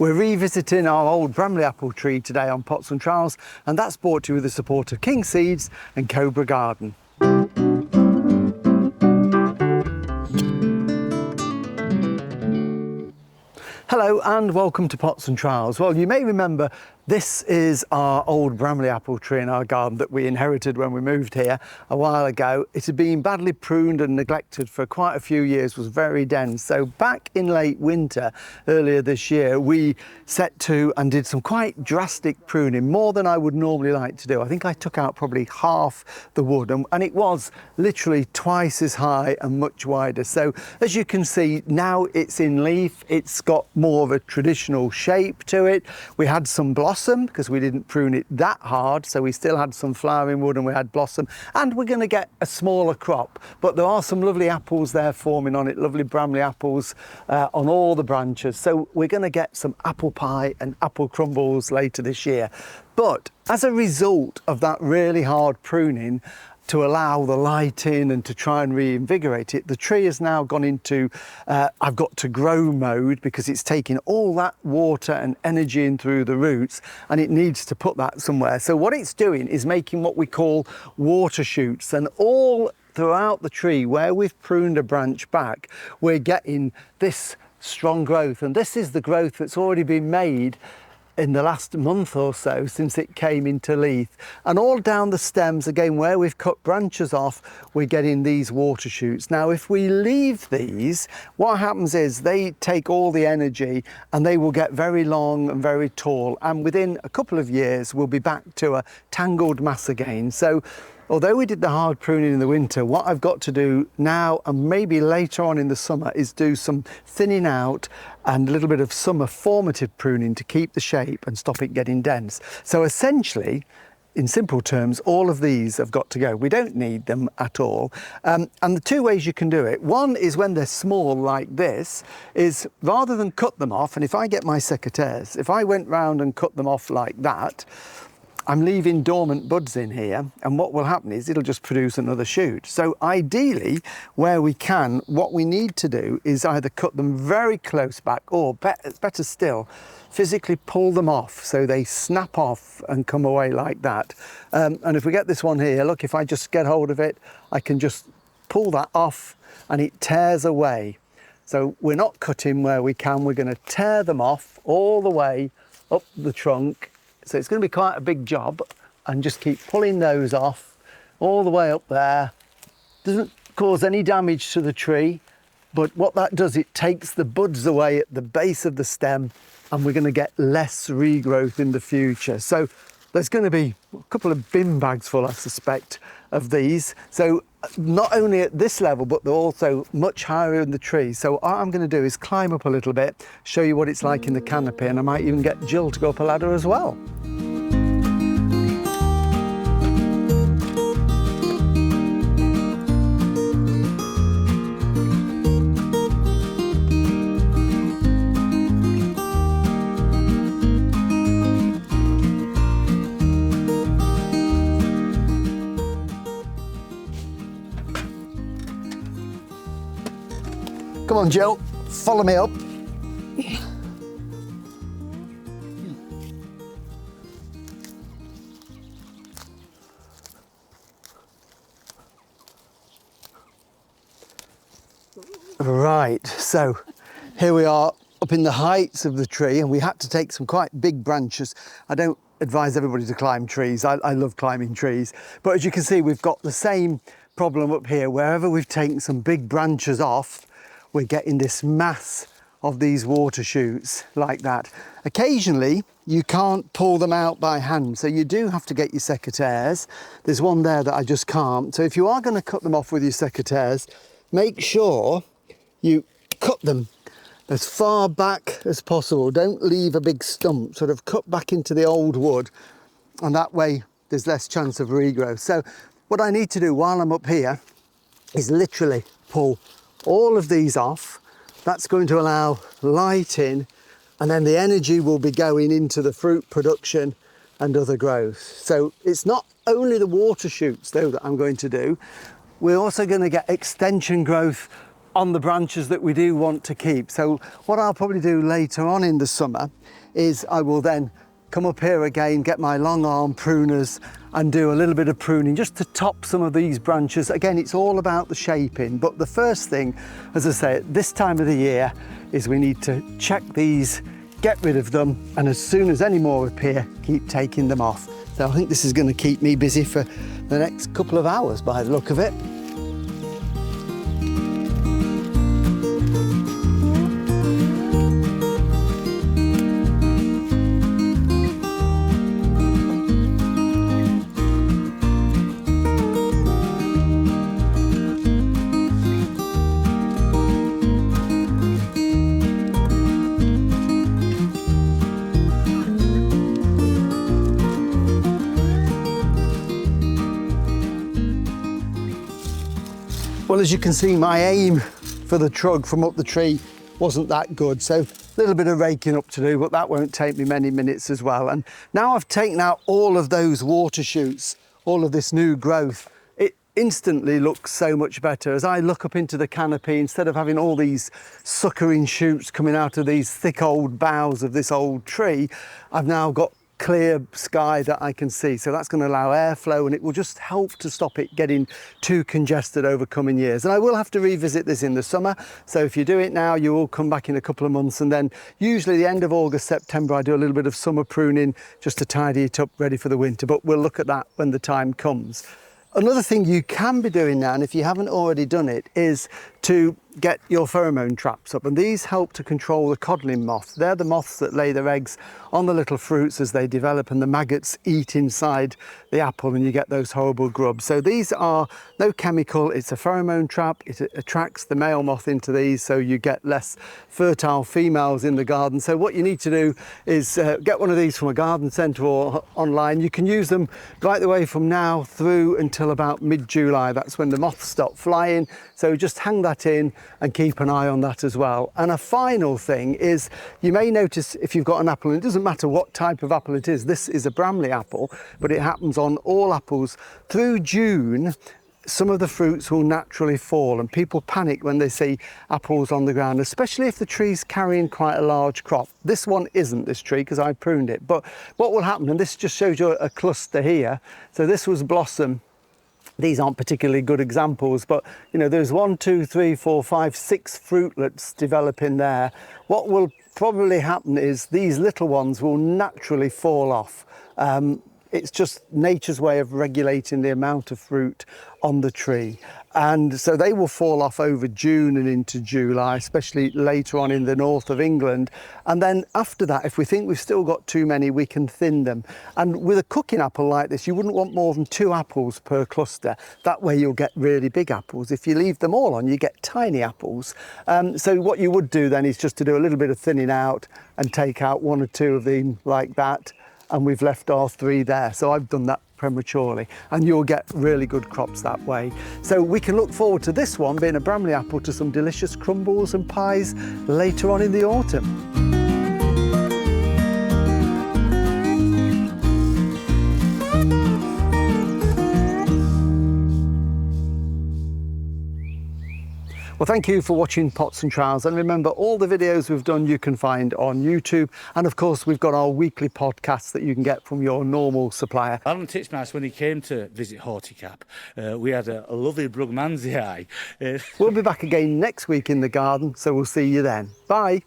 We're revisiting our old Bramley apple tree today on Pots and Trowels, and that's brought to you with the support of King Seeds and Cobra Garden. Hello and welcome to Pots and Trowels. Well, you may remember this is our old Bramley apple tree in our garden that we inherited when we moved here a while ago. It had been badly pruned and neglected for quite a few years, was very dense. So back in late winter, earlier this year, we set to and did some quite drastic pruning, more than I would normally like to do. I think I took out probably half the wood and it was literally twice as high and much wider. So as you can see, now it's in leaf, it's got more of a traditional shape to it. We had some blossom because we didn't prune it that hard, so we still had some flowering wood and we had blossom, and we're going to get a smaller crop, but there are some lovely apples there forming on it, lovely Bramley apples on all the branches, so we're going to get some apple pie and apple crumbles later this year. But as a result of that really hard pruning, to allow the light in and to try and reinvigorate it, the tree has now gone into I've got to grow mode, because it's taking all that water and energy in through the roots and it needs to put that somewhere. So what it's doing is making what we call water shoots, and all throughout the tree where we've pruned a branch back, we're getting this strong growth, and this is the growth that's already been made in the last month or so since it came into leaf. And all down the stems, again, where we've cut branches off, we're getting these water shoots. Now, if we leave these, what happens is they take all the energy and they will get very long and very tall. And within a couple of years, we'll be back to a tangled mass again. So although we did the hard pruning in the winter, what I've got to do now and maybe later on in the summer is do some thinning out and a little bit of summer formative pruning to keep the shape and stop it getting dense. So essentially, in simple terms, all of these have got to go. We don't need them at all. And the two ways you can do it, one is when they're small like this, is rather than cut them off, and if I get my secateurs, if I went round and cut them off like that, I'm leaving dormant buds in here, and what will happen is it'll just produce another shoot. So ideally, where we can, what we need to do is either cut them very close back, or better still, physically pull them off so they snap off and come away like that. And if we get this one here, look, if I just get hold of it, I can just pull that off and it tears away. So we're not cutting where we can, we're going to tear them off all the way up the trunk. So it's going to be quite a big job, and just keep pulling those off all the way up there. Doesn't cause any damage to the tree, but what that does, it takes the buds away at the base of the stem, and we're going to get less regrowth in the future. So there's going to be a couple of bin bags full, I suspect, of these. So not only at this level, but they're also much higher in the tree. So what I'm going to do is climb up a little bit, show you what it's like in the canopy, and I might even get Jill to go up a ladder as well. Come on, Jill, follow me up. Right, so here we are up in the heights of the tree, and we had to take some quite big branches. I don't advise everybody to climb trees. I love climbing trees. But as you can see, we've got the same problem up here. Wherever we've taken some big branches off, we're getting this mass of these water shoots like that. Occasionally, you can't pull them out by hand, so you do have to get your secateurs. There's one there that I just can't. So if you are going to cut them off with your secateurs, make sure you cut them as far back as possible. Don't leave a big stump, sort of cut back into the old wood, and that way there's less chance of regrowth. So what I need to do while I'm up here is literally pull all of these off. That's going to allow light in, and then the energy will be going into the fruit production and other growth. So it's not only the water shoots though that I'm going to do, we're also going to get extension growth on the branches that we do want to keep. So what I'll probably do later on in the summer is I will then come up here again, get my long arm pruners and do a little bit of pruning just to top some of these branches. Again, it's all about the shaping, but the first thing, as I say, at this time of the year is we need to check these, get rid of them, and as soon as any more appear, keep taking them off. So I think this is going to keep me busy for the next couple of hours by the look of it. Well, as you can see, my aim for the trug from up the tree wasn't that good. So a little bit of raking up to do, but that won't take me many minutes as well. And now I've taken out all of those water shoots, all of this new growth, it instantly looks so much better. As I look up into the canopy, instead of having all these suckering shoots coming out of these thick old boughs of this old tree, I've now got clear sky that I can see. So that's going to allow airflow, and it will just help to stop it getting too congested over coming years. And I will have to revisit this in the summer. So if you do it now, you will come back in a couple of months, and then usually the end of August, September, I do a little bit of summer pruning just to tidy it up ready for the winter. But we'll look at that when the time comes. Another thing you can be doing now, and if you haven't already done it, is to get your pheromone traps up, and these help to control the codling moths. They're the moths that lay their eggs on the little fruits as they develop, and the maggots eat inside the apple and you get those horrible grubs. So these are no chemical, it's a pheromone trap. It attracts the male moth into these, so you get less fertile females in the garden. So what you need to do is get one of these from a garden centre or online. You can use them right the way from now through until about mid-July. That's when the moths stop flying. So just hang that in and keep an eye on that as well. And a final thing is, you may notice if you've got an apple, and it doesn't matter what type of apple it is, this is a Bramley apple, but it happens on all apples. Through June, some of the fruits will naturally fall, and people panic when they see apples on the ground, especially if the tree's carrying quite a large crop. This one isn't, this tree, because I pruned it. But what will happen, and this just shows you a cluster here. So this was blossom. These aren't particularly good examples, but you know, there's 1, 2, 3, 4, 5, 6 fruitlets developing there. What will probably happen is these little ones will naturally fall off. It's just nature's way of regulating the amount of fruit on the tree. And so they will fall off over June and into July, especially later on in the north of England. And then after that, if we think we've still got too many, we can thin them. And with a cooking apple like this, you wouldn't want more than 2 apples per cluster. That way you'll get really big apples. If you leave them all on, you get tiny apples. So what you would do then is just to do a little bit of thinning out and take out 1 or 2 of them like that. And we've left our 3 there. So I've done that prematurely, and you'll get really good crops that way. So we can look forward to this one being a Bramley apple, to some delicious crumbles and pies later on in the autumn. Well, thank you for watching Pots and Trowels, and remember, all the videos we've done you can find on YouTube, and of course we've got our weekly podcasts that you can get from your normal supplier. Alan Titchmarsh, when he came to visit Horticap, we had a lovely Brugmansia eye. We'll be back again next week in the garden, so we'll see you then. Bye.